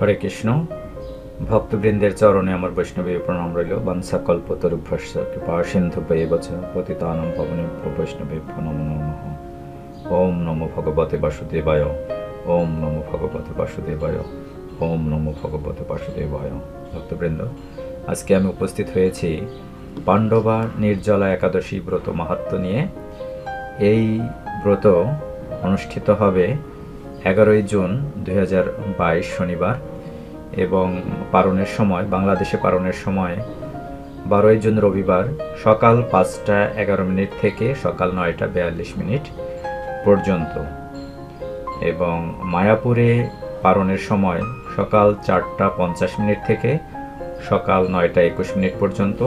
হরে কৃষ্ণ। ভক্তবৃন্দের চরণে আমার বৈষ্ণবী প্রণাম রইল। বাঞ্ছা কল্পতরুভ্যশ্চ কৃপা সিন্ধুভ্যেব চ পতিতানাং পাবনেভ্যো বৈষ্ণবেভ্যো নমো নমঃ। ওম নমো ভগবতে বাসুদেবায়। ওম নমো ভগবতে বাসুদেবায়। ওম নমো ভগবতে বাসুদেবায়। ভক্তবৃন্দ, আজকে আমি উপস্থিত হয়েছি পাণ্ডবা নির্জলা একাদশী ব্রত মাহাত্ম্য নিয়ে। এই ব্রত অনুষ্ঠিত হবে 11ই জুন 2022 শনিবার, এবং পারণের সময়, বাংলাদেশে পারণের সময় 12ই জুন রবিবার সকাল 5টা 11 মিনিট থেকে সকাল 9টা 42 মিনিট পর্যন্ত, এবং মায়াপুরে পারণের সময় সকাল 4টা 50 মিনিট থেকে সকাল 9টা 21 মিনিট পর্যন্ত,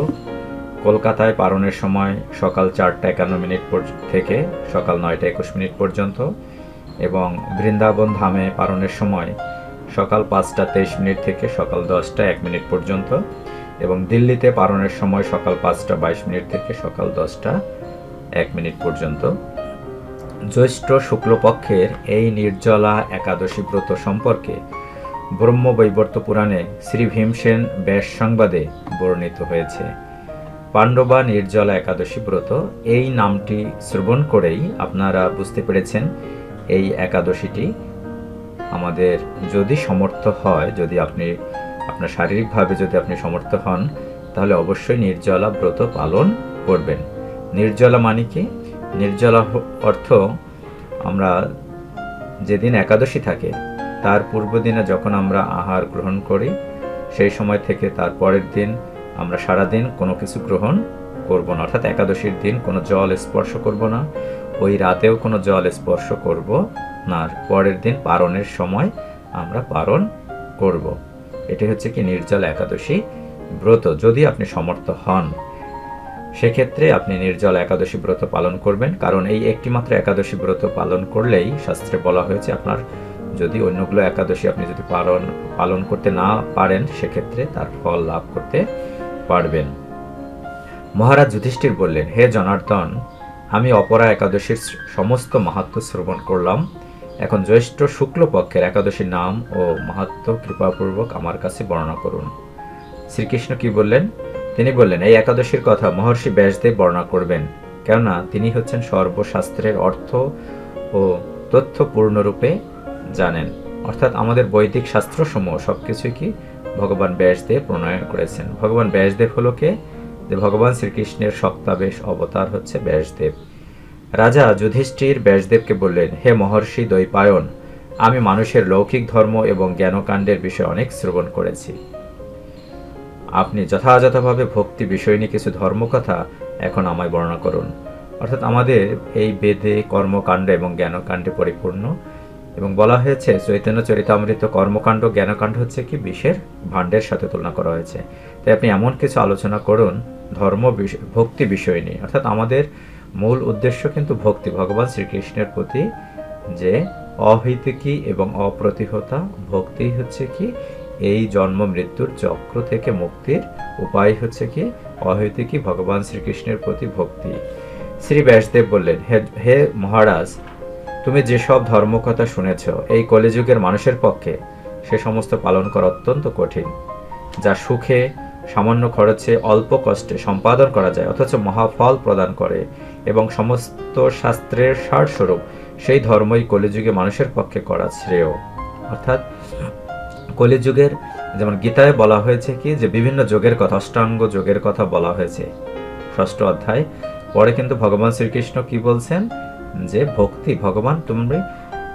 কলকাতায় পারণের সময় সকাল 4টা 51 মিনিট থেকে সকাল 9টা 21 মিনিট পর্যন্ত, এবং বৃন্দাবন ধামে পারণের সময় সকাল 5টা 23 মিনিট থেকে সকাল 10টা 1 মিনিট পর্যন্ত, এবং দিল্লিতে পারণের সময় সকাল 5টা 22 মিনিট থেকে সকাল 10টা 1 মিনিট পর্যন্ত। জ্যৈষ্ঠ শুক্লপক্ষের এই নির্জলা একাদশী ব্রত সম্পর্কে ব্রহ্মবৈবর্ত পুরাণে শ্রী ভীমসেন ব্যাস সংবাদে বর্ণিত হয়েছে। পাণ্ডবা নির্জলা একাদশী ব্রত, এই নামটি শ্রবণ করেই আপনারা বুঝতে পেরেছেন এই একাদশীটি আমাদের যদি সমর্থ হয়, যদি আপনি আপনার শারীরিকভাবে যদি আপনি সমর্থ হন, তাহলে অবশ্যই নির্জলা ব্রত পালন করবেন। নির্জলা মানে কি? নির্জলা অর্থ, আমরা যেদিন একাদশী থাকে তার পূর্ব দিনে যখন আমরা আহার গ্রহণ করি, সেই সময় থেকে তার পরের দিন আমরা সারাদিন কোনো কিছু গ্রহণ করব না, অর্থাৎ একাদশীর দিন কোনো জল স্পর্শ করব না, ওই রাতেও কোনো জল স্পর্শ করব না, পরের দিন পারণের সময় আমরা পারণ করব। এটি হচ্ছে কি নির্জলা একাদশী ব্রত। যদি আপনি সমর্থ হন, সেক্ষেত্রে আপনি নির্জলা একাদশী ব্রত পালন করবেন, কারণ এই একটি মাত্র একাদশী ব্রত পালন করলেই শাস্ত্রে বলা হয়েছে আপনার যদি অন্যগুলো একাদশী আপনি যদি পালন করতে না পারেন, সেক্ষেত্রে তার ফল লাভ করতে পারবেন। মহারাজ যুধিষ্ঠির বললেন, হে জনার্দন, আমি অপরা একাদশীর সমস্ত মাহাত্ম্য শ্রবণ করলাম। এখন জ্যৈষ্ঠ শুক্লপক্ষের একাদশীর নাম ও মাহাত্ম্য কৃপাপূর্বক আমার কাছে বর্ণনা করুন। শ্রীকৃষ্ণ কি বললেন? তিনি বললেন, এই একাদশীর কথা মহর্ষি ব্যাসদেব বর্ণনা করবেন, কেননা তিনি হচ্ছেন সর্বশাস্ত্রের অর্থ ও তথ্য পূর্ণরূপে জানেন। অর্থাৎ আমাদের বৈদিক শাস্ত্রসমূহ সবকিছুই কি ভগবান ব্যাসদেব প্রণয়ন করেছেন। ভগবান ব্যাসদেব হলো কে? যে ভগবান শ্রীকৃষ্ণের সপ্তাবেশ অবতার হচ্ছে ব্যাসদেব। রাজা যুধিষ্ঠির ব্যাসদেবকে বললেন, হে মহর্ষি দ্বৈপায়ন, আমি মানুষের লৌকিক ধর্ম এবং জ্ঞানকাণ্ডের বিষয়ে অনেক শ্রবণ করেছি। আপনি যথাযথভাবে ভক্তি বিষয় নিয়ে কিছু ধর্মকথা এখন আমায় বর্ণনা করুন। অর্থাৎ আমাদের এই বেদে কর্মকাণ্ড এবং জ্ঞানকাণ্ডে পরিপূর্ণ, এবং বলা হয়েছে চৈতন্য চরিতামৃত কর্মকাণ্ড জ্ঞানকাণ্ড হচ্ছে কি বিষের ভাণ্ডের সাথে তুলনা করা হয়েছে। তাই আপনি এমন কিছু আলোচনা করুন ধর্ম ভক্তি বিষয় নিয়ে। অর্থাৎ আমাদের মূল উদ্দেশ্য কিন্তু ভক্তি, ভগবান শ্রীকৃষ্ণের প্রতি যে অহৈতুকী এবং অপ্রতিহতা ভক্তি হচ্ছে কি এই জন্ম মৃত্যুর চক্র থেকে মুক্তির উপায় হচ্ছে কি অহৈতুকী ভগবান শ্রীকৃষ্ণের প্রতি ভক্তি। শ্রী ব্যাসদেব বললেন, হে মহারাজ, তুমি যেসব ধর্মকথা শুনেছ, এই কলিযুগের মানুষের পক্ষে সে সমস্ত পালন করা অত্যন্ত কঠিন, যা সুখে সামান্য খরচে অল্প কষ্টে সম্পাদন করা যায়, অথচ মহাফল প্রদান করে, এবং সমস্ত শাস্ত্রের সারস্বরূপ সেই ধর্মই কলিযুগে মানুষের পক্ষে করা শ্রেয়। অর্থাৎ কলিযুগের, যেমন গীতায় বলা হয়েছে কি যে বিভিন্ন যোগের কথা, অষ্টাঙ্গ যোগের কথা বলা হয়েছে 6ষ্ঠ অধ্যায়। পরে কিন্তু ভগবান শ্রীকৃষ্ণ কি বলছেন যে ভক্তি ভগবান তুমি,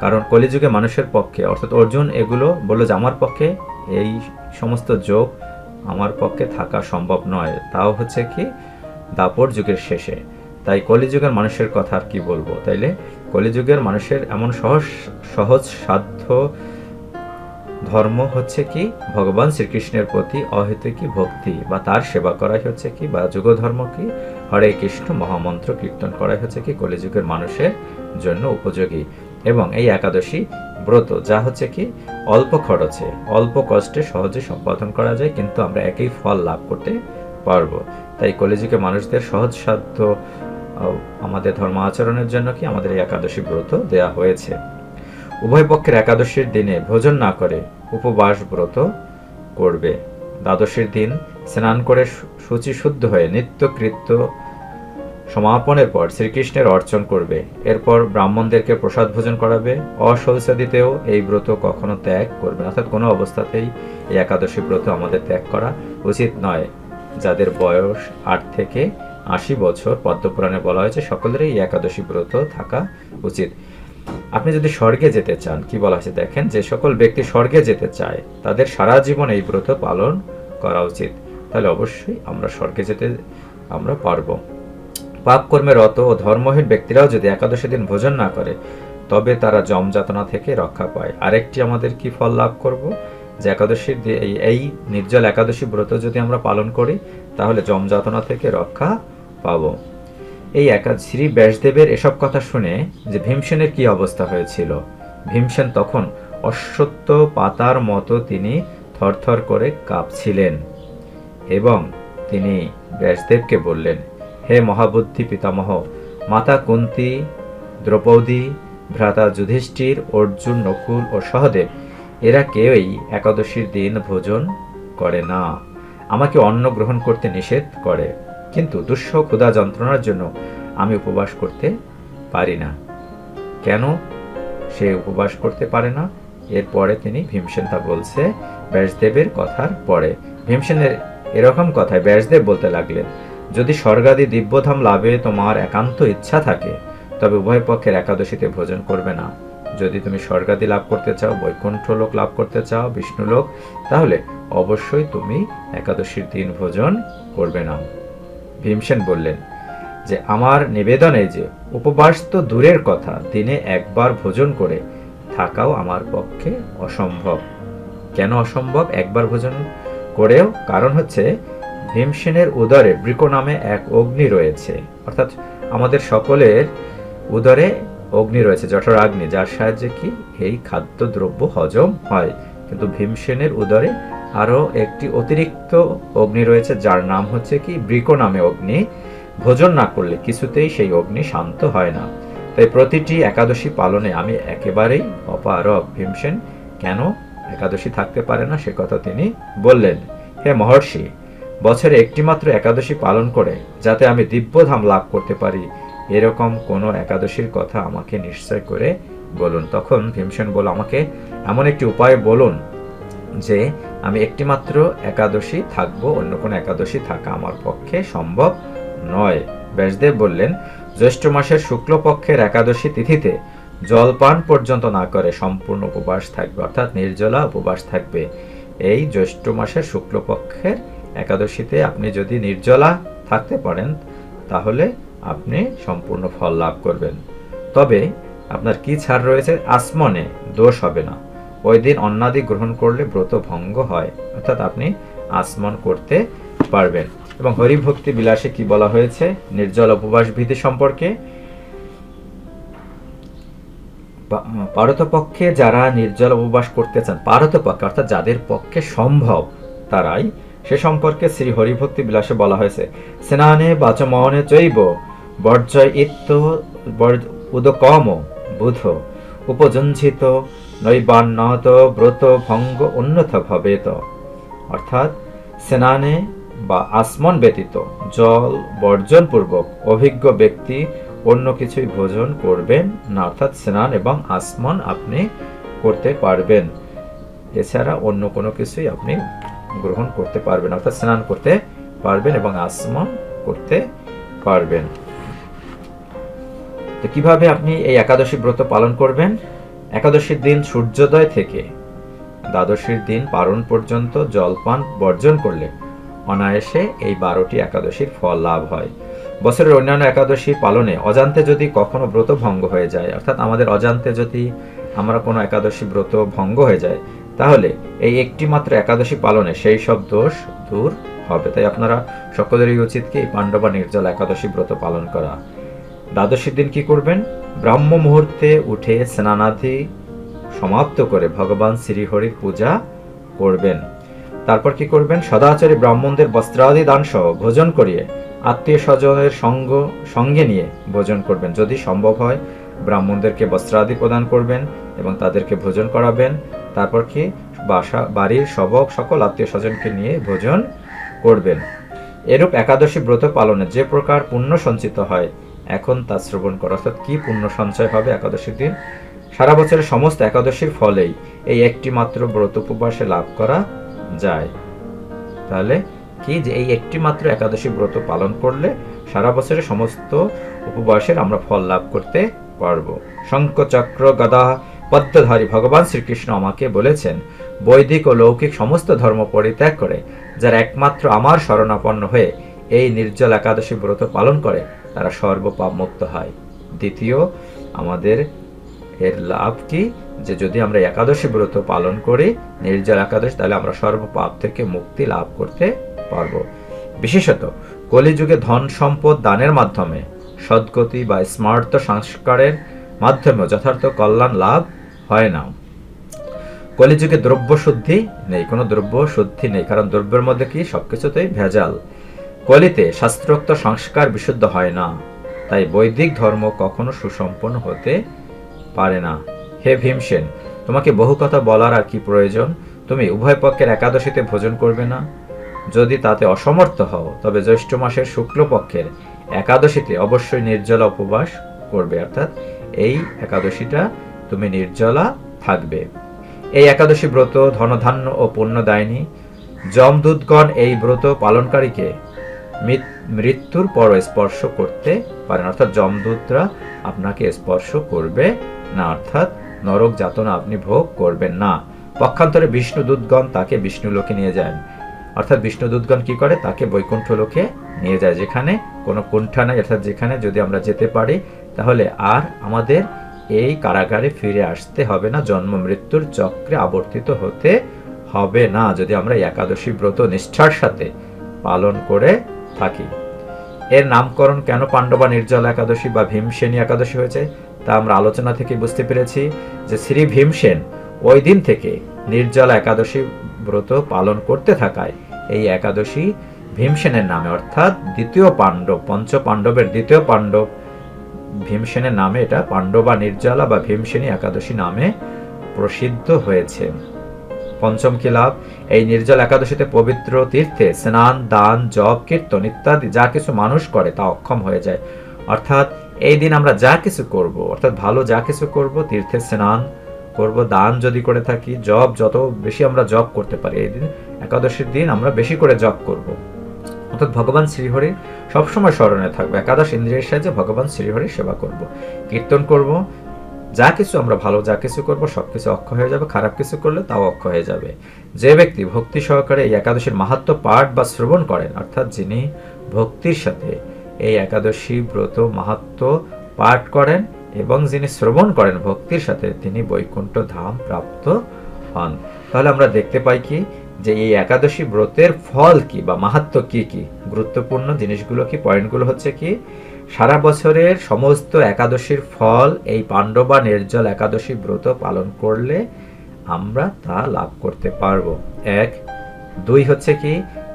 কারণ কলিযুগে মানুষের পক্ষে, অর্থাৎ অর্জুন এগুলো বললো যে আমার পক্ষে এই সমস্ত যোগ আমার পক্ষে থাকা সম্ভব নয়, তাও হচ্ছে কি দাপর যুগের শেষে। তাই কলিযুগের মানুষের কথা আর কি বলবো। তাইলে কলিযুগের মানুষের এমন সহজ সাধ্য ধর্ম হচ্ছে কি ভগবান শ্রীকৃষ্ণের প্রতি অহেতুকী ভক্তি, বা তার সেবা করাই হচ্ছে কি, বা যুগ ধর্ম কি হরে কৃষ্ণ মহামন্ত্র কীর্তন করাই হচ্ছে কি কলিযুগের মানুষের জন্য উপযোগী। এবং এই একাদশী ব্রত যা হচ্ছে কি অল্প খরচে অল্প কষ্টে সহজে সম্পাদন করা যায়, কিন্তু আমরা একই ফল লাভ করতে পারবো। তাই কলিযুগে মানুষদের সহজ সাধ্য আমাদের ধর্ম আচরণের জন্য কি আমাদের এই একাদশী ব্রত দেয়া হয়েছে। উভয় পক্ষের একাদশীর দিনে ভোজন না করে উপবাস ব্রত করবে। দ্বাদশীর দিন স্নান করে শুচিশুদ্ধ হয়ে নিত্যকৃত্য সমাপনের পর শ্রীকৃষ্ণের অর্চন করবে। এরপর ব্রাহ্মণদেরকে প্রসাদ ভোজন করাবে। অশৌচাদিতেও এই ব্রত কখনো ত্যাগ করবে না, অর্থাৎ কোনো অবস্থাতেই এই একাদশী ব্রত আমাদের ত্যাগ করা উচিত নয়। যাদের বয়স 8 থেকে 80 বছর, পদ্মপুরাণে বলা হয়েছে সকলেরই এই একাদশী ব্রত থাকা উচিত। আপনি যদি স্বর্গে যেতে চান, কি বলা হয়েছে দেখেন, যে সকল ব্যক্তি স্বর্গে যেতে চায় তাদের সারা জীবন এই ব্রত পালন করা উচিত। তাহলে অবশ্যই আমরা স্বর্গে যেতে আমরা পারবো। পাপ কর্মে রত ও ধর্মহীন ব্যক্তিরাও যদি একাদশী দিন ভোজন না করে তবে তারা যমযাতনা থেকে রক্ষা পায়। আরেকটি আমাদের কি ফল লাভ করব, যে একাদশীর এই নির্জল একাদশী ব্রত যদি আমরা পালন করি তাহলে যমযাতনা থেকে রক্ষা পাব। এই শ্রী ব্যাসদেবের এসব কথা শুনে যে ভীমসেনের কি অবস্থা হয়েছিল, ভীমসেন তখন অশ্বত্থ পাতার মতো তিনি থরথর করে কাঁপছিলেন এবং তিনি ব্যাসদেবকে বললেন, হে মহাবুদ্ধি পিতামহ, মাতা কুন্তী, দ্রৌপদী, ভ্রাতা যুধিষ্ঠির, অর্জুন, নকুল ও সহদেব এরা কেউই একাদশীর দিন ভোজন করে না, আমাকে অন্ন গ্রহণ করতে নিষেধ করে, কিন্তু দুঃসহ ক্ষুধা যন্ত্রণার জন্য আমি উপবাস করতে পারি না। কেন সে উপবাস করতে পারে না? এরপরে তিনি ভীমসেন তা বলছে ব্যাসদেবের কথার পরে। ভীমসেনের এরকম কথায় ব্যাসদেব বলতে লাগলেন, যদি স্বর্গাদি দিব্যধাম লাভে তোমার একান্ত ইচ্ছা থাকে তবে উভয় পক্ষের একাদশীতে ভোজন করবে না। যদি তুমি স্বর্গাদি লাভ করতে চাও, বৈকুণ্ঠ লোক লাভ করতে চাও, বিষ্ণু লোক, তাহলে অবশ্যই তুমি একাদশীর দিন ভোজন করবে না। ভীমসেন বললেন যে আমার নিবেদন এই যে উপবাস তো দূরের কথা, দিনে একবার ভোজন করে থাকাও আমার পক্ষে অসম্ভব। কেন অসম্ভব একবার ভোজন করেও? কারণ হচ্ছে ভীমসেনের উদরে বৃক নামে এক অগ্নি রয়েছে, অর্থাৎ আমাদের সকলের উদরে অগ্নি রয়েছে, জঠরাগ্নি, যার সাহায্যে কি এই খাদ্যদ্রব্য হজম হয়। কিন্তু ভীমসেনের উদরে আরো একটি অতিরিক্ত অগ্নি রয়েছে, যার নাম হচ্ছে কি বৃক নামে অগ্নি। ভোজন না করলে কিছুতেই সেই অগ্নি শান্ত হয় না। তাই প্রতিটি একাদশী পালনে আমি একেবারেই অপারগ। ভীমসেন কেন একাদশী থাকতে পারে না সে কথা তিনি বললেন, হে মহর্ষি, বছরে একটি মাত্র একাদশী পালন করে যাতে আমি দিব্যধাম লাভ করতে পারি এরকম কোন একাদশীর কথা আমাকে নিশ্চয় করে বলুন। তখন ভীমসেন বলল, আমাকে এমন একটি উপায় বলুন যে আমি একটি মাত্র একাদশী থাকবো, অন্য কোনো একাদশী থাকা আমার পক্ষে সম্ভব নয়। ব্যাসদেব বললেন, জ্যৈষ্ঠ মাসের শুক্লপক্ষের একাদশী তিথিতে জলপান পর্যন্ত না করে সম্পূর্ণ উপবাস থাকবে, অর্থাৎ নির্জলা উপবাস থাকবে। এই জ্যৈষ্ঠ মাসের শুক্লপক্ষের একাদশীতে আপনি যদি নির্জলা থাকতে পারেন তাহলে আপনি সম্পূর্ণ ফল লাভ করবেন। তবে আপনার কি ছাড় রয়েছে, আসমনে দোষ হবে না। ওই দিন অন্নাদি গ্রহণ করলে ব্রত ভঙ্গ হয়, অর্থাৎ আপনি আসমন করতে পারবেন। এবং হরিভক্তি বিলাসে কি বলা হয়েছে নির্জল উপবাস বিধি সম্পর্কে, পারতপক্ষে যারা নির্জল উপবাস করতে চান, পারতপক্ষে অর্থাৎ যাদের পক্ষে সম্ভব তারাই, সে সম্পর্কে শ্রী হরিভক্তি বিলাসে বলা হয়েছে, স্নানে বাচমনে চৈব বর্জয় ইত্য উদকম বুধ উপজঞ্জিত নৈবান্নত ব্রত ভঙ্গ অন্যথা ভবেত। অর্থাৎ স্নানে বা আসমন ব্যতীত জল বর্জন পূর্বক অভিজ্ঞ ব্যক্তি অন্য কিছুই ভোজন করবেন না, অর্থাৎ স্নান এবং আসমন আপনি করতে পারবেন, এছাড়া অন্য কোনো কিছুই আপনি গ্রহণ করতে পারবেন, অর্থাৎ স্নান করতে পারবেন এবং আসমন করতে পারবেন। তো কিভাবে আপনি এই একাদশী ব্রত পালন করবেন? একাদশীর দিন সূর্যোদয় থেকে দ্বাদশীর দিন পারণ পর্যন্ত জলপান বর্জন করলে অনায়াসে এই 12টি একাদশীর ফল লাভ হয়। বছরের অন্যান্য একাদশী পালনে অজান্তে যদি কখনো ব্রত ভঙ্গ হয়ে যায়, অর্থাৎ আমাদের অজান্তে যদি আমরা কোনো একাদশী ব্রত ভঙ্গ হয়ে যায় তাহলে এই একটি মাত্র একাদশী পালনে সেই সব দোষ দূর হবে। তাই আপনারা সকলেরই উচিত কি এই পাণ্ডবা নির্জল একাদশী ব্রত পালন করা। দ্বাদশীর দিন কি করবেন? ব্রাহ্ম মুহূর্তে উঠে স্নানাদি সমাপ্ত করে ভগবান শ্রীহরির পূজা করবেন। তারপর কি করবেন? সদাচারী ব্রাহ্মণদের বস্ত্রাদি দান সহ ভোজন করিয়ে আত্মীয় স্বজনের সঙ্গে নিয়ে ভোজন করবেন। যদি সম্ভব হয় ব্রাহ্মণদেরকে বস্ত্রাদি প্রদান করবেন এবং তাদেরকে ভোজন করাবেন। তারপর কি বাড়ির সকল আত্মীয় স্বজনকে নিয়ে ভোজন করবেন। এরূপ একাদশী ব্রত পালনে যে প্রকার পুণ্য সঞ্চিত হয় এখন তা শ্রবণ করা। অর্থাৎ কি পুণ্য সঞ্চয় হবে একাদশীর দিন? সারা বছরের সমস্ত একাদশীর ফলেই এই একটি মাত্র ব্রত উপবাসে লাভ করা যায়। তাহলে কি যে এই একটি মাত্র একাদশী ব্রত পালন করলে সারা বছরের সমস্ত উপবাসের আমরা ফল লাভ করতে পারবো। শঙ্খ চক্র গদা পদ্মধারী ভগবান শ্রীকৃষ্ণ আমাকে বলেছেন, বৈদিক ও লৌকিক সমস্ত ধর্ম পরিত্যাগ করে যারা একমাত্র আমার শরণাপন্ন হয়ে এই নির্জল একাদশী ব্রত পালন করে তারা সর্বপাপ মুক্ত হয়। দ্বিতীয় আমাদের এর লাভ কি, যে যদি আমরা একাদশী ব্রত পালন করি নির্জল একাদশী, তাহলে আমরা সর্বপাপ থেকে মুক্তি লাভ করতে পারবো। বিশেষত কলিযুগে ধন সম্পদ দানের মাধ্যমে সদ্গতি বা স্মার্ত সংস্কারের মাধ্যমে যথার্থ কল্যাণ লাভ হয় না। কলিযুগে দ্রব্য শুদ্ধি নেই, কোনো দ্রব্য শুদ্ধি নেই, কারণ দ্রব্যের মধ্যে কি সবকিছুতেই ভেজাল। কলিতে শাস্ত্রোক্ত সংস্কার বিশুদ্ধ হয় না, তাই বৈদিক ধর্ম কখনো সুসম্পন্ন হতে পারে না। হে ভীমসেন, তোমাকে বহু কথা বলার আর কি প্রয়োজন? তুমি উভয় পক্ষের একাদশীতে ভোজন করবে না? যদি তাতে অসমর্থ হও তবে জ্যৈষ্ঠ মাসের শুক্লপক্ষের একাদশীতে অবশ্যই নির্জলা উপবাস করবে, অর্থাৎ এই একাদশীটা তুমি নির্জলা থাকবে। এই একাদশী ব্রত ধনধান্য ও পুণ্যদায়িনী। যমদূতগণ এই ব্রত পালনকারীকে মৃত্যুর পর স্পর্শ করতে পারেন, অর্থাৎ যমদূতরা আপনাকে স্পর্শ করবে না, অর্থাৎ নরক যাতনা আপনি ভোগ করবেন না। পক্ষান্তরে বিষ্ণুদূতগণ তাকে বিষ্ণুলোকে নিয়ে যান, অর্থাৎ বিষ্ণুদূতগণ কি করে? তাকে বৈকুণ্ঠ লোকে নিয়ে যায়, যেখানে কোনো কুণ্ঠা নাই, অর্থাৎ যেখানে যদি আমরা যেতে পারি তাহলে আর আমাদের এই কারাগারে ফিরে আসতে হবে না, জন্ম মৃত্যুর চক্রে আবর্তিত হতে হবে না, যদি আমরা একাদশী ব্রত নিষ্ঠার সাথে পালন করে থাকি। এর নামকরণ কেন পাণ্ডবা নির্জলা একাদশী বা ভীমসেনী একাদশী হয়েছে তা আমরা আলোচনা থেকে বুঝতে পেরেছি যে শ্রী ভীমসেন ওই দিন থেকে নির্জলা একাদশী ব্রত পালন করতে থাকায় এই একাদশী ভীমসেনের নামে, অর্থাৎ দ্বিতীয় পাণ্ডব, পঞ্চ পাণ্ডবের দ্বিতীয় পাণ্ডব ভীমসেনের নামে এটা পাণ্ডবা নির্জলা বা ভীমসেনী একাদশী নামে প্রসিদ্ধ হয়েছে। পঞ্চম কি লাভ? এই নির্জল একাদশীতে পবিত্র তীর্থে স্নান দান জপ কীর্তন ইত্যাদি যা কিছু মানুষ করে তা অক্ষম হয়ে যায়, অর্থাৎ এই দিন আমরা যা কিছু করব, অর্থাৎ ভালো যা কিছু করব, তীর্থে স্নান করব, দান যদি করে থাকি, জপ যত বেশি আমরা জপ করতে পারি এই দিন একাদশীর দিন আমরা বেশি করে জপ করব, অর্থাৎ ভগবান শ্রীহরির সবসময় স্মরণে থাকবো, একাদশ ইন্দ্রিয়ের সাহায্যে ভগবান শ্রীহরির সেবা করব, কীর্তন করব, যা কিছু আমরা ভালো যা কিছু করবো সবকিছু অক্ষয় হয়ে যাবে, খারাপ কিছু করলে তাও অক্ষয় হয়ে যাবে। যে ব্যক্তি ভক্তি সহকারে এই একাদশীর মাহাত্ম্য পাঠ বা শ্রবণ করেন, অর্থাৎ যিনি ভক্তির সাথে এই একাদশী ব্রত মাহাত্ম্য পাঠ করেন এবং যিনি শ্রবণ করেন ভক্তির সাথে, তিনি বৈকুণ্ঠ ধাম প্রাপ্ত হন। তাহলে আমরা দেখতে পাই কি যে এই একাদশী ব্রতের ফল কি বা মাহাত্ম্য কি কি গুরুত্বপূর্ণ জিনিসগুলো কি, পয়েন্টগুলো হচ্ছে কি, সারা বছরের সমস্ত একাদশীর ফল এই পাণ্ডবা নির্জল একাদশী ব্রত পালন করলে আমরা তা লাভ করতে পারবো। 1, 2 হচ্ছে কি,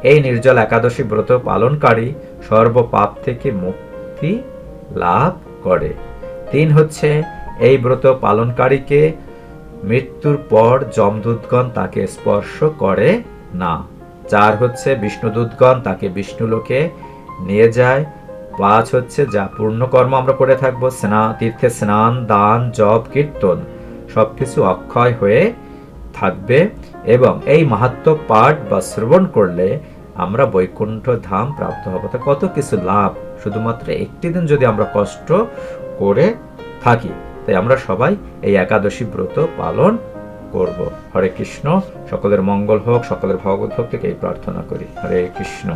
এই নির্জল একাদশী ব্রত পালনকারী সর্বপাপ থেকে মুক্তি লাভ করে। 3 হচ্ছে এই ব্রত পালনকারীকে মৃত্যুর পর যমদূতগণ তাকে স্পর্শ করে না। 4 হচ্ছে বিষ্ণুদূতগণ তাকে বিষ্ণুলোকে নিয়ে যায়। 5 হচ্ছে যা পূর্ণ কর্ম আমরা করে থাকবো, তীর্থে স্নান দান জপ কীর্তন সবকিছু অক্ষয় হয়ে থাকবে এবং এই মাহাত্ম্য পাঠ বা শ্রবণ করলে আমরা বৈকুণ্ঠ ধাম প্রাপ্ত হব। তো কত কিছু লাভ শুধুমাত্র একটি দিন যদি আমরা কষ্ট করে থাকি। তাই আমরা সবাই এই একাদশী ব্রত পালন করব। হরে কৃষ্ণ। সকলের মঙ্গল হোক, সকলের ভগবত ভক্তিকে এই প্রার্থনা করি। হরে কৃষ্ণ।